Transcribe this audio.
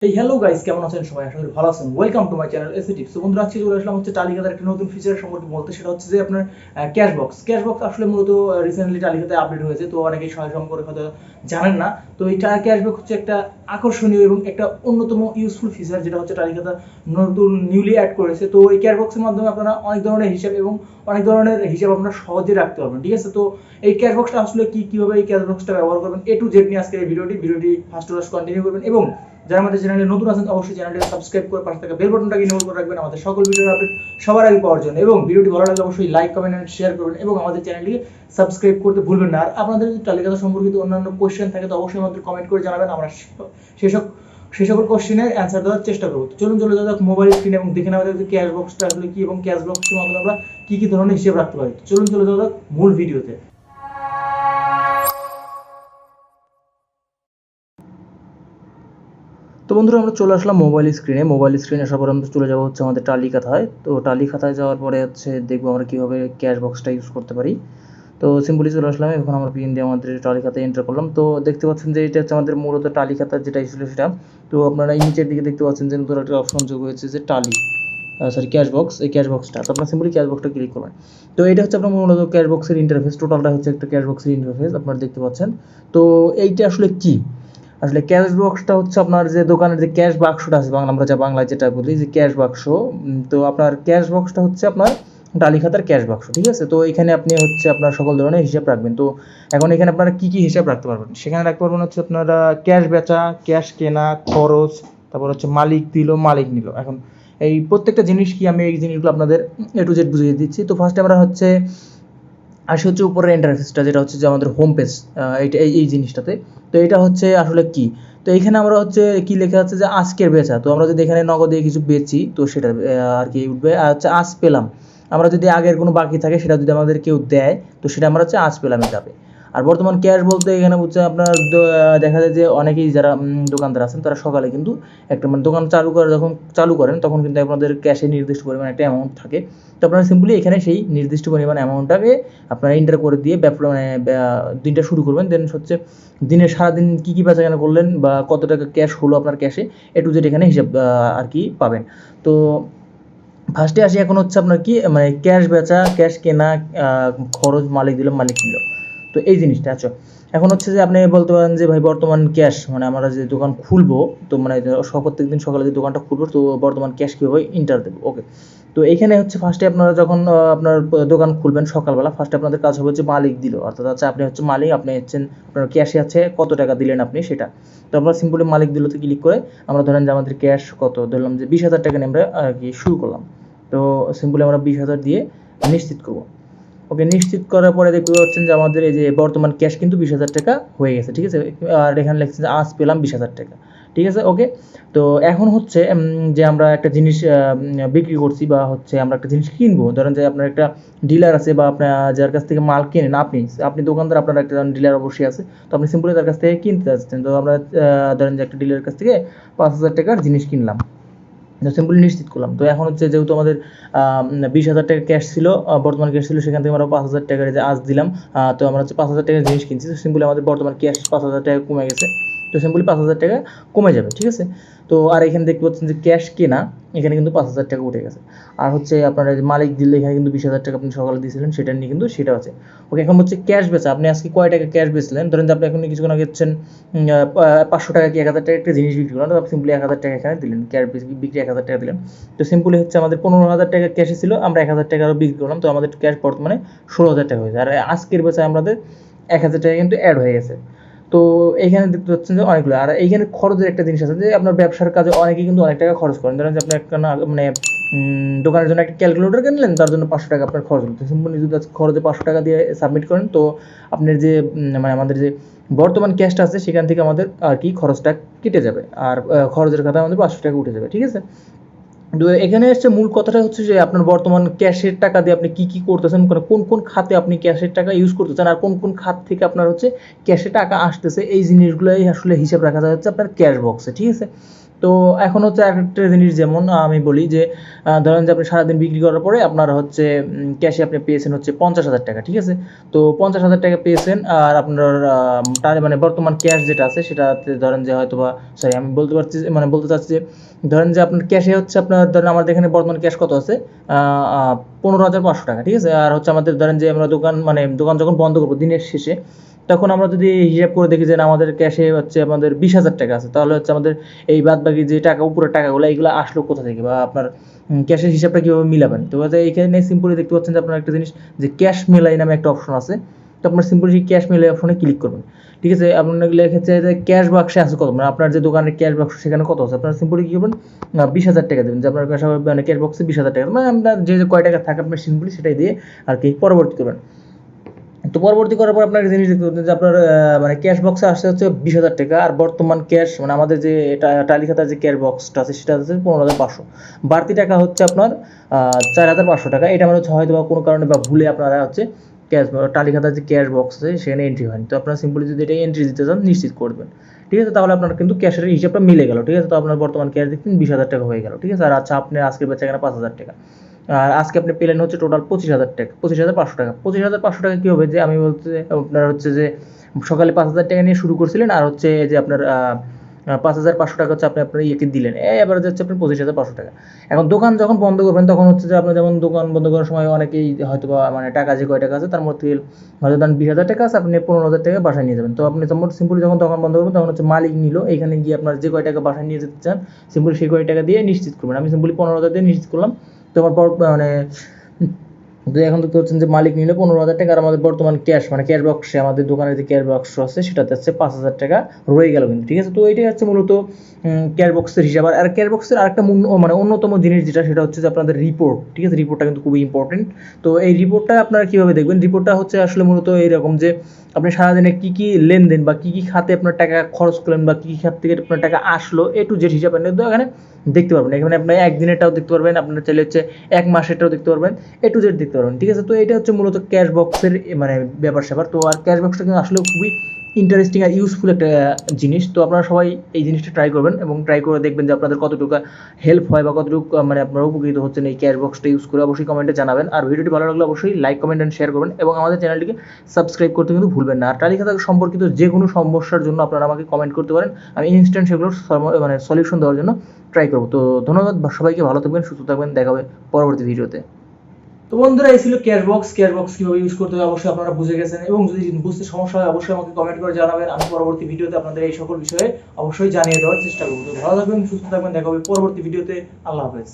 এই hello guys, কেমন আছেন সবাই? আশা করি ভালো আছেন। Welcome to my channel AC tips. তো বন্ধুরা, আজকে চলে আসলাম হচ্ছে টালিখাতার একটা নতুন ফিচার সম্পর্কে বলতে। সেটা হচ্ছে যে আপনার ক্যাশবক্স আসলে মূলত রিসেন্টলি টালিখাতায় আপডেট হয়েছে। তো অনেকেই সহায় সম্পর্কে হয়তো জানেন না। তো এই ক্যাশবক্স হচ্ছে একটা আকর্ষণীয় এবং একটা অন্যতম ইউজফুল ফিচার, যেটা হচ্ছে টালিখাতা নতুন নিউলি অ্যাড করেছে। তো এই ক্যাশবক্সের মাধ্যমে আপনারা অনেক ধরনের হিসাব এবং অনেক ধরনের হিসাব আপনারা সহজে রাখতে পারবেন, ঠিক আছে? তো এই ক্যাশবক্সটা আসলে কিভাবে এই ক্যাশবক্সটা ব্যবহার করবেন, এ টু জেড নিয়ে আজকের এই ভিডিওটি ফার্স্ট টু লাস্ট কন্টিনিউ করবেন। এবং যারা আমাদের চ্যানেলে নতুন আছেন, অবশ্যই চ্যানেলটিকে সাবস্ক্রাইব করে পাশে থাকা বেল বাটনটাকে ইনেবল করে রাখবেন আমাদের সকল ভিডিওর আপডেট সবার আগে পাওয়ার জন্য। এবং ভিডিওটি ভালো লাগলে অবশ্যই লাইক, কমেন্ট এন্ড শেয়ার করবেন এবং আমাদের চ্যানেলটিকে সাবস্ক্রাইব করতে ভুলবেন না। আর আপনাদের যদি তালিকা সম্পর্কিত অন্যান্য কোশ্চেন থাকে তো অবশ্যই আমাদের কমেন্ট করে জানাবেন। আমরা সেই সকল কোশ্চেনের অ্যান্সার দেওয়ার চেষ্টা করবো। চলুন চলে যাওয়া যাক মোবাইল স্ক্রিন এবং দেখে নেওয়া যাক ক্যাশবক্সটা আসলে কি এবং ক্যাশবক্সের মাধ্যমে আমরা কি ধরনের হিসেব রাখতে পারি। চলুন চলে যাওয়া যাক মূল ভিডিওতে। তো বন্ধুরা, আমরা চলে আসলাম মোবাইল স্ক্রিনে আসার পরে আমরা চলে যাবো হচ্ছে আমাদের টালিখাতায়। তো টালিখাতায় যাওয়ার পরে হচ্ছে দেখবো আমরা কীভাবে ক্যাশবক্সটা ইউজ করতে পারি। তো সিম্পলি চলে আসলাম, এখন আমরা পিন দিয়ে আমাদের টালিখাতায় এন্টার করলাম। তো দেখতে পাচ্ছেন যে এটা হচ্ছে আমাদের মূলত টালিখাতার যেটা ছিল সেটা। তো আপনারা এই নিচের দিকে দেখতে পাচ্ছেন যে নতুন একটা অপশন যোগ হয়েছে যে ক্যাশবক্স। এই ক্যাশবক্সটা তো আপনার সিম্পলি ক্যাশবক্সটা ক্লিক করবেন। তো এটা হচ্ছে আপনার মূলত ক্যাশবক্সের ইন্টারফেস, টোটালটা হচ্ছে একটা ক্যাশবক্সের ইন্টারফেস আপনারা দেখতে পাচ্ছেন। তো এইটা আসলে কি, আসলে ক্যাশ বক্সটা হচ্ছে আপনার যে দোকানের যে ক্যাশ বাক্সটা আছে, আমরা বাংলায় যেটা বলি যে ক্যাশ বাক্স। তো আপনার ক্যাশ বক্সটা হচ্ছে আপনার টালিখাতার ক্যাশ বাক্স, ঠিক আছে? তো এখানে আপনি হচ্ছে আপনার সকল ধরনের হিসাব রাখবেন। তো এখন এখানে আপনারা কি কি হিসাব রাখতে পারবেন, সেখানে রাখতে পারবেন হচ্ছে আপনারা ক্যাশ বেচা, ক্যাশ কেনা, খরচ, তারপর হচ্ছে মালিক দিল, মালিক নিল। এখন এই প্রত্যেকটা জিনিস কি, আমি এই জিনিসগুলো আপনাদের এ টু জেড বুঝিয়ে দিচ্ছি। তো ফার্স্টে আমরা হচ্ছে আসে হচ্ছে উপরের ইন্টারফেসটা, যেটা হচ্ছে যে আমাদের হোম পেজ, এইটা এই জিনিসটাতে। তো এটা হচ্ছে আসলে কি, তো এইখানে আমরা হচ্ছে কি লেখা আছে যে আজকের বেচা। তো আমরা যদি এখানে নগদে কিছু বেচি তো সেটা আর কি উঠবে। আর হচ্ছে আজ পেলাম, আমরা যদি আগের কোনো বাকি থাকে সেটা যদি আমাদের কেউ দেয় তো সেটা আমরা হচ্ছে আজ পেলামে যাবে। আর বর্তমান ক্যাশ বলতে এখানে হচ্ছে আপনার দেখা যায় যে অনেকেই যারা দোকানদার আছেন তারা সকালে কিন্তু একটা দোকান যখন চালু করেন তখন কিন্তু আপনাদের ক্যাশে নির্দিষ্ট পরিমাণ একটা অ্যামাউন্ট থাকে। তো আপনারা সিম্পলি এখানে সেই নির্দিষ্ট পরিমাণ অ্যামাউন্টটাকে আপনারা এন্টার করে দিয়ে দিনটা শুরু করবেন। দেন হচ্ছে দিনের সারাদিন কী কী বেচাকেনা করলেন বা কত টাকা ক্যাশ হলো আপনার ক্যাশে, এ টু জেড এখানে হিসাব আর কি পাবেন। তো ফার্স্টে আসি, এখন হচ্ছে আপনার কি ক্যাশ বেচা, ক্যাশ কেনা, খরচ, মালিক দিল, মালিক নিল। তো এই জিনিসটা আচ্ছা, এখন হচ্ছে যে আপনি বলতে পারেন যে ভাই বর্তমান ক্যাশ আমরা যে দোকান খুলবো, তো প্রত্যেক দিন সকালে যে দোকানটা খুলবো তো বর্তমান ক্যাশ কীভাবে ইন্টার দেবো। ওকে, তো এইখানে হচ্ছে ফার্স্টে আপনারা যখন আপনার দোকান খুলবেন সকালবেলা, ফার্স্টে আপনাদের কাজ হবে হচ্ছে মালিক দিল, অর্থাৎ হচ্ছে আপনি হচ্ছে মালিক, আপনি হচ্ছেন আপনার ক্যাশে আছে কত টাকা দিলেন আপনি সেটা। তো আমরা সিম্পলি মালিক দিলতে ক্লিক করে আমরা ধরেন যে আমাদের ক্যাশ কত ধরলাম যে 20,000 টাকা নিয়ে আমরা আর কি শুরু করলাম। তো সিম্পলি আমরা 20,000 দিয়ে নিশ্চিত করবো। ওকে, নিশ্চিত করার পরে দেখতে পাচ্ছেন যে আমাদের এই যে বর্তমান ক্যাশ কিন্তু 20,000 টাকা হয়ে গেছে, ঠিক আছে? আর এখানে লিখছে যে আজ পেলাম 20,000 টাকা, ঠিক আছে? ওকে, তো এখন হচ্ছে যে আমরা একটা জিনিস বিক্রি করছি বা হচ্ছে আমরা একটা জিনিস কিনবো। ধরেন যে আপনার একটা ডিলার আছে বা আপনার যার কাছ থেকে মাল কেনেন, আপনি দোকানদার, আপনার একটা ডিলার অবশ্যই আছে। তো আপনি সিম্পলি তার কাছ থেকে কিনতে যাচ্ছেন। তো আমরা ধরেন যে একটা ডিলারের কাছ থেকে 5,000 টাকার জিনিস কিনলাম, সিম্পলি নিশ্চিত করলাম। তো এখন হচ্ছে যেহেতু আমাদের 20,000 টাকা ক্যাশ ছিল, বর্তমান ক্যাশ ছিল, সেখান থেকে আমরা 5,000 টাকার যে আজ দিলাম। তো আমরা হচ্ছে 5,000 টাকার জিনিস কিনছি, তো সিম্পলি আমাদের বর্তমান ক্যাশ 5,000 টাকা কমে গেছে। তো সিম্পলি 5,000 টাকা কমে যাবে, ঠিক আছে? তো আর এখানে দেখতে পাচ্ছেন যে ক্যাশ কেনা, এখানে কিন্তু 5,000 টাকা উঠে গেছে। আর হচ্ছে আপনার মালিক দিলে এখানে কিন্তু 20,000 টাকা আপনি সকালে দিয়েছিলেন, সেটা নিয়ে কিন্তু সেটা আছে। ওকে, এখন হচ্ছে ক্যাশ বেচা, আপনি আজকে কয় টাকা ক্যাশ বেচলেন। ধরেন যে আপনি এখন কিছুক্ষণ আগে হচ্ছেন 500 টাকা কি 1,000 টাকা একটা জিনিস বিক্রি করলেন, তো আপনি সিম্পলি 1,000 টাকা এখানে দিলেন, ক্যাশ বিক্রি 1,000 টাকা দিলেন। তো সিম্পলি হচ্ছে আমাদের 15,000 টাকা ক্যাশে ছিল, আমরা 1,000 টাকা আরও বিক্রি করলাম, তো আমাদের ক্যাশ বর্তমানে 16,000 টাকা হয়েছে। আর আজকের বেচায় আমাদের 1,000 টাকা কিন্তু অ্যাড হয়ে গেছে। তো এইখানে দেখতে পাচ্ছেন যে অনেকগুলো। আর এইখানে খরচের একটা জিনিস আছে যে আপনার ব্যবসার কাজে অনেকেই কিন্তু অনেক টাকা খরচ করেন। ধরেন যে আপনি একটা দোকানের জন্য একটা ক্যালকুলেটর কিনলেন, তার জন্য 500 টাকা আপনার খরচ হলো। তো সিম্পলি যদি খরচে 500 টাকা দিয়ে সাবমিট করেন, তো আপনার যে আমাদের যে বর্তমান ক্যাশটা আছে সেখান থেকে আমাদের আর কি খরচটা কেটে যাবে। আর খরচের খাতায় আমাদের 500 টাকা উঠে যাবে, ঠিক আছে? তো এখানে এসে মূল কথাটা হচ্ছে যে আপনার বর্তমান ক্যাশের টাকা দিয়ে আপনি কি কি করতেছেন, কোন কোন খাতে আপনি ক্যাশের টাকা ইউজ করতেছেন, আর কোন কোন খাত থেকে আপনার হচ্ছে ক্যাশে টাকা আসতেছে, এই জিনিসগুলোই আসলে হিসাব রাখা যায় হচ্ছে আপনার ক্যাশ বক্সে, ঠিক আছে? তো এখন হচ্ছে একটা জিনিস, যেমন আমি বলি যে ধরেন যে আপনি সারাদিন বিক্রি করার পরে আপনার হচ্ছে ক্যাশে আপনি পেয়েছেন হচ্ছে 50,000 টাকা, ঠিক আছে? তো 50,000 টাকা পেয়েছেন, আর আপনার তার মানে বর্তমান ক্যাশ যেটা আছে সেটাতে ধরেন যে হয়তো বা, সরি আমি বলতে পারছি, মানে বলতে চাচ্ছি যে ধরেন যে আপনার ক্যাশে হচ্ছে আপনার, ধরেন আমাদের এখানে বর্তমান ক্যাশ কত আছে, 15,500 টাকা, ঠিক আছে? আর হচ্ছে আমাদের ধরেন যে আমরা দোকান যখন বন্ধ করবো দিনের শেষে, তখন আমরা যদি হিসাব করে দেখি যে না, আমাদের ক্যাশে হচ্ছে আমাদের 20,000 টাকা আছে, তাহলে হচ্ছে আমাদের এই বাদ বাকি যে টাকা, উপরের টাকাগুলো, এইগুলো আসলো কোথা থেকে, বা আপনার ক্যাশের হিসাবটা কীভাবে মিলাবেন? তো এইখানে সিম্পলি দেখতে পাচ্ছেন যে আপনার একটা জিনিস, যে ক্যাশ মেলাই নামে একটা অপশন আছে। তো আপনার সিম্পলি সেই ক্যাশ মেলাই অপশনে ক্লিক করবেন, ঠিক আছে? আপনার লিখেছে যে ক্যাশ বাক্সে আছে কত, মানে আপনার যে দোকানের ক্যাশ বাক্স সেখানে কত আছে, আপনার সিম্পলি কী করবেন, 20,000 টাকা দেবেন, যে আপনার মানে ক্যাশ বক্সে 20,000 টাকা, মানে আপনার যে কয় টাকা থাকে আপনার সিম্পলি সেটাই দিয়ে আর কি পরবর্তী করবেন। তো পরবর্তী করার পর আপনার জিনিস দেখতে পাচ্ছেন যে আপনার মানে ক্যাশ বক্সে আসছে হচ্ছে 20,000 টাকা, আর বর্তমান ক্যাশ মানে আমাদের যে টালিখাতার যে ক্যাশ বক্সটা আছে সেটা হচ্ছে 15,500। বাড়তি টাকা হচ্ছে আপনার 4,500 টাকা। এটা মানে হচ্ছে হয়তো বা কোনো কারণে বা ভুলে আপনারা হচ্ছে ক্যাশ টালিখাতার যে ক্যাশ বক্স আছে সেখানে এন্ট্রি হয়নি। তো আপনারা সিম্পলি যদি এটা এন্ট্রি দিতে চান নিশ্চিত করবেন, ঠিক আছে? তাহলে আপনার কিন্তু ক্যাশের হিসাবটা মিলে গেল, ঠিক আছে? তো আপনার বর্তমান ক্যাশ দেখছেন 20,000 টাকা হয়ে গেল, ঠিক আছে? আর আচ্ছা, আপনি আজকে বেচা কেনা 5,000 টাকা, আর আজকে আপনি পেলেন হচ্ছে টোটাল 25,000 টাকা, 25,500 টাকা। 25,500 টাকা কী হবে, যে আমি বলতে আপনার হচ্ছে যে সকালে 5,000 টাকা নিয়ে শুরু করছিলেন, আর হচ্ছে যে আপনার 5,500 টাকা হচ্ছে আপনি আপনার ইয়েকে দিলেন, এবারে যাচ্ছে আপনার 25,500 টাকা। এখন দোকান যখন বন্ধ করবেন তখন হচ্ছে যে আপনার, যেমন দোকান বন্ধ করার সময় অনেকেই হয়তো বা মানে টাকা যে কয় টাকা আছে তার মধ্যে হয়তো ধরেন 20,000 টাকা আছে, আপনি 15,000 টাকা বাসায় নিয়ে যাবেন। তো আপনি যেমন সিম্পলি যখন দোকান বন্ধ করবেন তখন হচ্ছে মালিক নিল, এখানে গিয়ে আপনার যে কয় টাকা বাসায় নিয়ে যেতে চান সিম্পলি সেই কয় টাকা দিয়ে নিশ্চিত করবেন। আমি সিম্পলি 15,000 দিয়ে নিশ্চিত করলাম। তোমার পর মানে এখন দেখতে পাচ্ছেন যে মালিক নিল 15,000 টাকা, আর আমাদের বর্তমান ক্যাশ মানে ক্যাশ বক্সে, আমাদের দোকানের যে ক্যাশ বক্স আছে সেটাতে হচ্ছে 5,000 টাকা রয়ে গেল কিন্তু, ঠিক আছে? তো এইটাই হচ্ছে মূলত ক্যাশ বক্সের হিসাব। আর ক্যাশ বক্সের আরেকটা মানে অন্যতম জিনিস যেটা, সেটা হচ্ছে যে আপনাদের রিপোর্ট, ঠিক আছে? রিপোর্টটা কিন্তু খুবই ইম্পর্টেন্ট। তো এই রিপোর্টটা আপনারা কীভাবে দেখবেন? রিপোর্টটা হচ্ছে আসলে মূলত এইরকম যে আপনি সারাদিনে কী কী লেনদেন বা কী কী খাতে আপনার টাকা খরচ করলেন বা কী কী খাত থেকে আপনার টাকা আসলো, এ টু জেড হিসাব আপনি এখানে দেখতে পারবেন। এখানে আপনি একদিনেরটাও দেখতে পারবেন, আপনার চাইলে হচ্ছে এক মাসেরটাও দেখতে পারবেন, এ টু জেড দেখতে পারবেন, ঠিক আছে? তো এটা হচ্ছে মূলত ক্যাশ বক্সের মানে ব্যাপার স্যাপার। তো আর ক্যাশ বক্সটা কিন্তু আসলে খুবই ইন্টারেস্টিং আর ইউজফুল একটা জিনিস। তো আপনারা সবাই এই জিনিসটা ট্রাই করবেন এবং ট্রাই করে দেখবেন যে আপনাদের কতটুকু হেল্প হয় বা কতটুকু মানে আপনারা উপকৃত হচ্ছেন এই ক্যাশ বক্সটা ইউজ করে। অবশ্যই কমেন্টে জানাবেন, আর ভিডিওটি ভালো লাগলে অবশ্যই লাইক, কমেন্ট অ্যান্ড শেয়ার করবেন, এবং আমাদের চ্যানেলটিকে সাবস্ক্রাইব করতে কিন্তু ভুলবেন না। আর টালিখাতা সম্পর্কিত যে কোনো সমস্যার জন্য আপনারা আমাকে কমেন্ট করতে পারেন, আমি ইনস্ট্যান্ট সেগুলোর মানে সলিউশন দেওয়ার জন্য ট্রাই করবো। তো ধন্যবাদ সবাইকে, ভালো থাকবেন, সুস্থ থাকবেন, দেখা হবে পরবর্তী ভিডিওতে। তো বন্ধুরা, এই ছিল ক্যাশ বক্স কীভাবে ইউজ করতে হবে অবশ্যই আপনারা বুঝে গেছেন, এবং যদি বুঝতে সমস্যা হয় অবশ্যই আমাকে কমেন্ট করে জানাবেন। আমি পরবর্তী ভিডিওতে আপনাদের এই সকল বিষয়ে অবশ্যই জানিয়ে দেওয়ার চেষ্টা করব। তো ভালো থাকবেন, সুস্থ থাকবেন, দেখা হবে পরবর্তী ভিডিওতে। আল্লাহ হাফেজ।